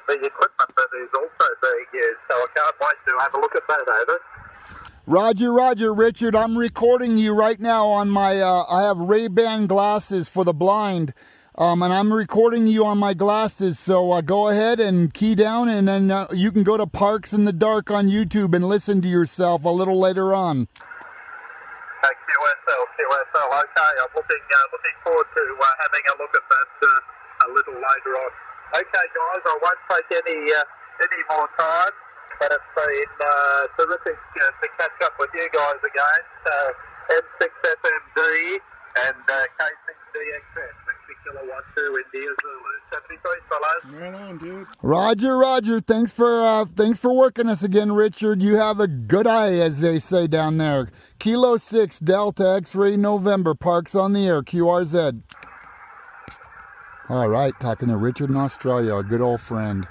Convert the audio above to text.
the equipment that is also being used. So I can't wait to have a look at that, over. Roger, Richard. I'm recording you right now on my, I have Ray-Ban glasses for the blind, and I'm recording you on my glasses, so go ahead and key down, and then you can go to Parks in the Dark on YouTube and listen to yourself a little later on. QSL, okay, I'm looking forward to having a look at that a little later on. Okay, guys, I won't take any more time, but it's been terrific to catch up with you guys again. M6FMD and K6DXN, Mexico 12 India Zulu. 73 fellows. Right on, dude. Roger. Thanks for working us again, Richard. You have a good eye, as they say down there. Kilo 6 Delta X-Ray November. Parks on the air. QRZ. All right, talking to Richard in Australia, our good old friend.